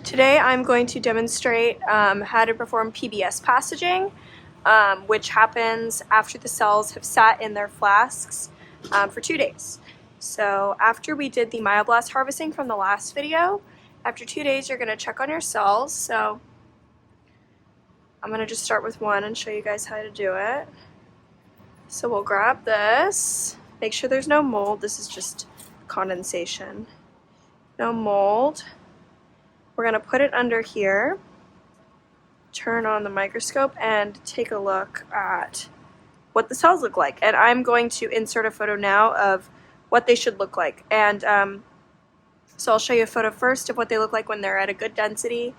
Today I'm going to demonstrate how to perform PBS passaging, which happens after the cells have sat in their flasks for 2 days. So after we did the Myoblast harvesting from the last video, after 2 days you're going to check on your cells. So I'm going to just start with one and show you guys how to do it. So we'll grab this, make sure there's no mold. This is just condensation. No mold. We're going to put it under here, turn on the microscope, and take a look at what the cells look like. And I'm going to insert a photo now of what they should look like. And so I'll show you a photo first of what they look like when they're at a good density,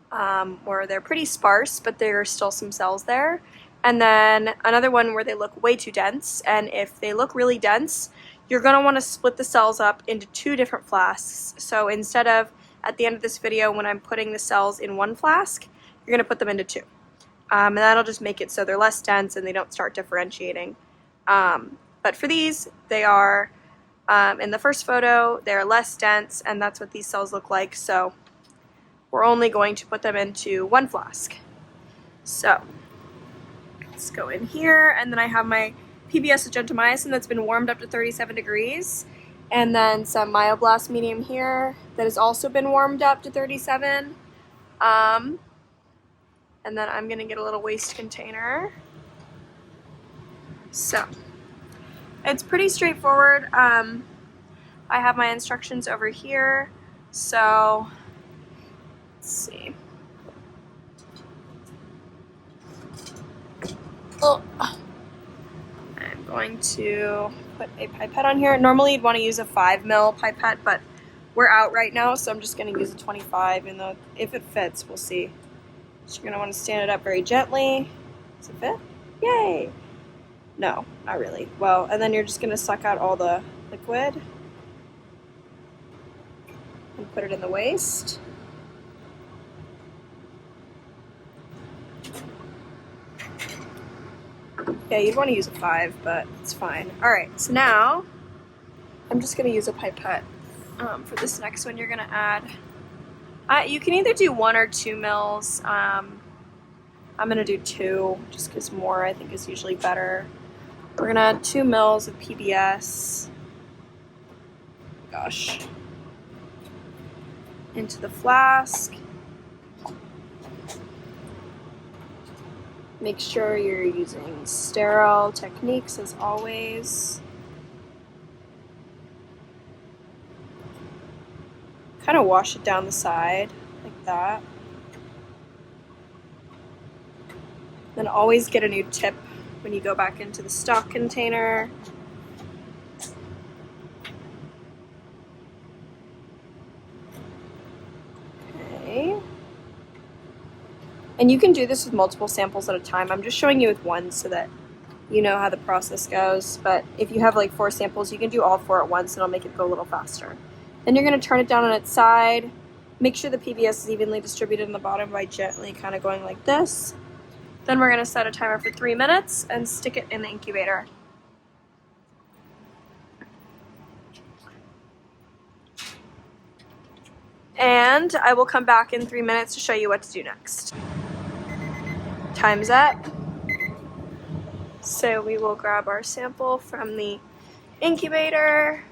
where they're pretty sparse, but there are still some cells there. And then another one where they look way too dense. And if they look really dense, you're going to want to split the cells up into 2 different flasks. So instead of at the end of this video, when I'm putting the cells in one flask, you're going to put them into 2. And that'll just make it so they're less dense and they don't start differentiating. But for these, they are, in the first photo, they're less dense, and that's what these cells look like. So we're only going to put them into 1 flask. So let's go in here, and then I have my PBS gentamicin that's been warmed up to 37 degrees. And then some Myoblast medium here that has also been warmed up to 37. And then I'm going to get a little waste container. So it's pretty straightforward. I have my instructions over here. So let's see. Oh. I'm going to put a pipette on here. Normally you'd want to use a 5 ml pipette, but we're out right now, so I'm just going to use a 25, and if it fits, we'll see. So you're going to want to stand it up very gently. Does it fit? Yay! No, not really. Well, and then you're just going to suck out all the liquid and put it in the waste. Yeah, you'd want to use a 5, but it's fine. Alright, so now I'm just going to use a pipette. For this next one, you're going to add, you can either do 1 or 2 mils. I'm going to do 2, just because more I think is usually better. We're going to add 2 mils of PBS. Gosh. Into the flask. Make sure you're using sterile techniques as always. Kind of wash it down the side like that. Then always get a new tip when you go back into the stock container. Okay. And you can do this with multiple samples at a time. I'm just showing you with one so that you know how the process goes. But if you have like 4 samples, you can do all 4 at once, and it'll make it go a little faster. Then you're going to turn it down on its side. Make sure the PBS is evenly distributed in the bottom by gently kind of going like this. Then we're going to set a timer for 3 minutes and stick it in the incubator. And I will come back in 3 minutes to show you what to do next. Time's up. So we will grab our sample from the incubator.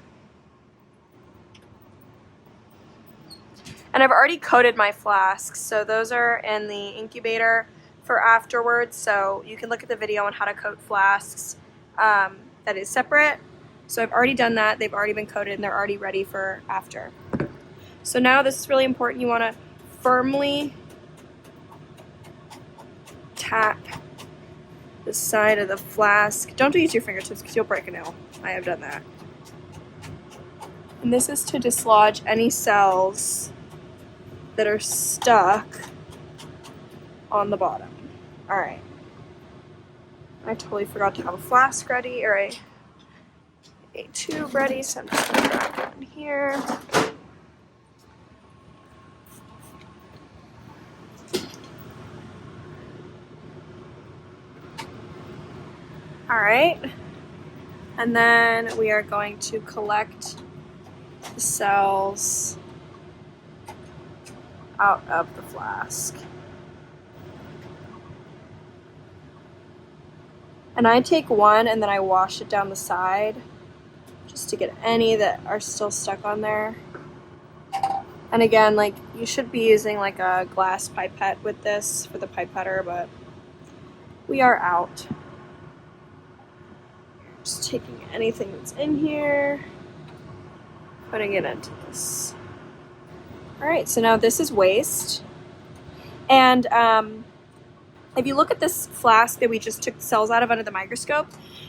And I've already coated my flasks, so those are in the incubator for afterwards. So you can look at the video on how to coat flasks. That is separate. So I've already done that. They've already been coated and they're already ready for after. So now this is really important. You want to firmly tap the side of the flask. Don't use your fingertips because you'll break a nail. I have done that. And this is to dislodge any cells that are stuck on the bottom. Alright. I totally forgot to have a flask ready, or a tube ready, so I'm just going to grab one here. Alright, and then we are going to collect the cells out of the flask. And I take one and then I wash it down the side just to get any that are still stuck on there. And again, like, you should be using like a glass pipette with this for the pipetter, but we are out. Just taking anything that's in here, putting it into this. All right, so now this is waste. And if you look at this flask that we just took the cells out of under the microscope,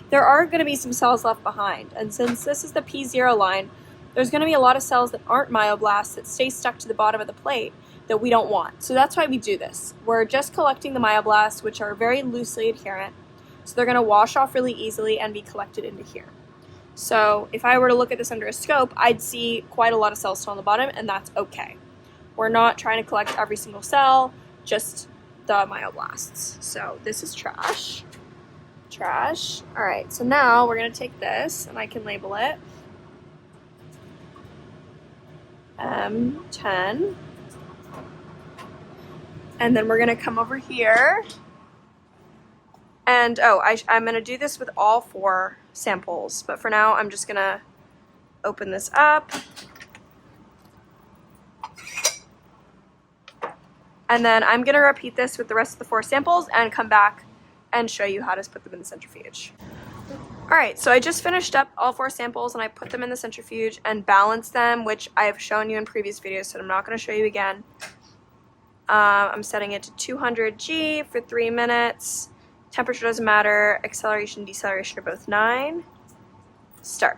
there are going to be some cells left behind. And since this is the P0 line, there's going to be a lot of cells that aren't myoblasts that stay stuck to the bottom of the plate that we don't want. So that's why we do this. We're just collecting the myoblasts, which are very loosely adherent. So they're going to wash off really easily and be collected into here. So if I were to look at this under a scope, I'd see quite a lot of cells still on the bottom, and that's okay. We're not trying to collect every single cell, just the myoblasts. So this is trash. Trash. All right, so now we're going to take this, and I can label it M10. And then we're going to come over here. And, I'm going to do this with all 4 samples. But for now, I'm just going to open this up. And then I'm going to repeat this with the rest of the 4 samples and come back and show you how to put them in the centrifuge. Alright, so I just finished up all 4 samples and I put them in the centrifuge and balanced them, which I've shown you in previous videos, so I'm not going to show you again. I'm setting it to 200 G for 3 minutes. Temperature doesn't matter. Acceleration, deceleration are both 9. Start.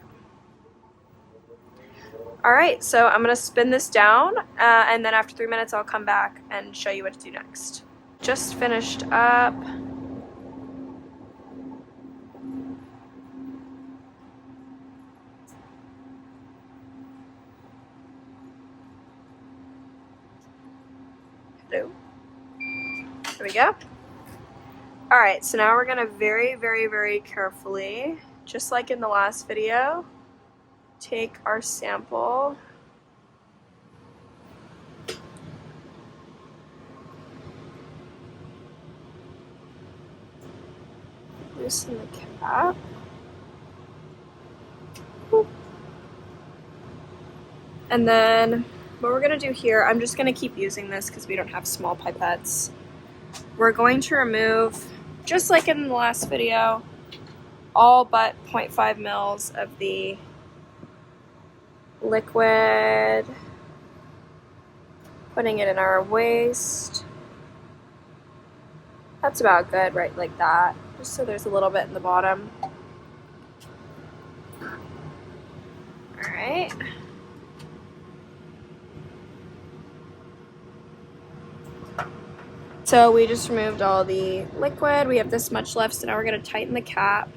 Alright, so I'm going to spin this down, and then after 3 minutes I'll come back and show you what to do next. Just finished up. Hello. There we go. Alright, so now we're going to very, very, very carefully, just like in the last video, take our sample, loosen the cap, and then what we're going to do here, I'm just going to keep using this because we don't have small pipettes. We're going to remove, just like in the last video, all but 0.5 mils of the liquid, putting it in our waste. That's about good, right, like that, just so there's a little bit in the bottom. Alright. So we just removed all the liquid. We have this much left, so now we're going to tighten the cap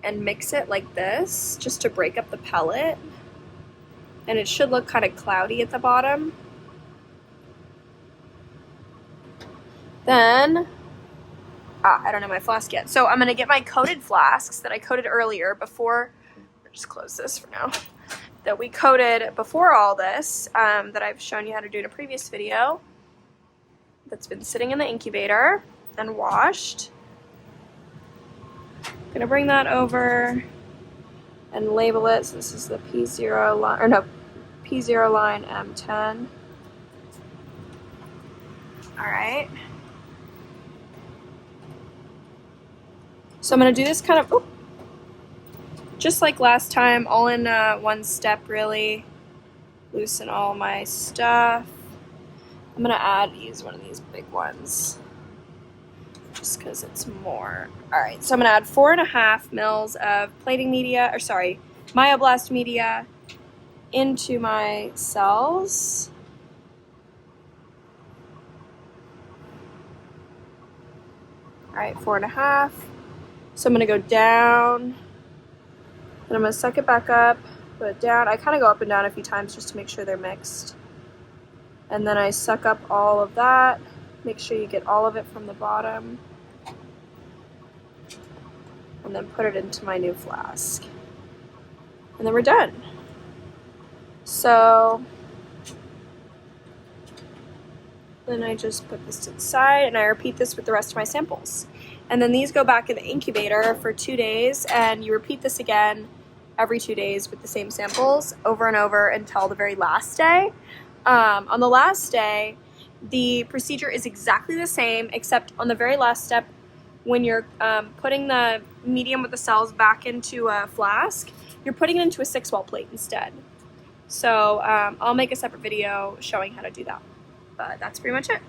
and mix it like this, just to break up the pellet. And it should look kind of cloudy at the bottom. Then, I don't have my flask yet. So I'm going to get my coated flasks that I coated earlier before, just close this for now, that we coated before all this, that I've shown you how to do in a previous video, that's been sitting in the incubator and washed. I'm going to bring that over and label it. So this is the P0 line, or no, P0 line M10. Alright. So I'm going to do this kind of, just like last time, all in one step really. Loosen all my stuff. I'm going to use one of these big ones, just because it's more. Alright, so I'm going to add 4.5 mils of plating media, or sorry, Myoblast media into my cells. Alright, 4.5. So I'm going to go down, and I'm going to suck it back up, put it down. I kind of go up and down a few times just to make sure they're mixed. And then I suck up all of that. Make sure you get all of it from the bottom. And then put it into my new flask. And then we're done. So Then I just put this to the side and I repeat this with the rest of my samples. And then these go back in the incubator for 2 days, and you repeat this again every 2 days with the same samples over and over until the very last day. On the last day, the procedure is exactly the same, except on the very last step, when you're putting the medium with the cells back into a flask, you're putting it into a 6-well plate instead. So I'll make a separate video showing how to do that. But that's pretty much it.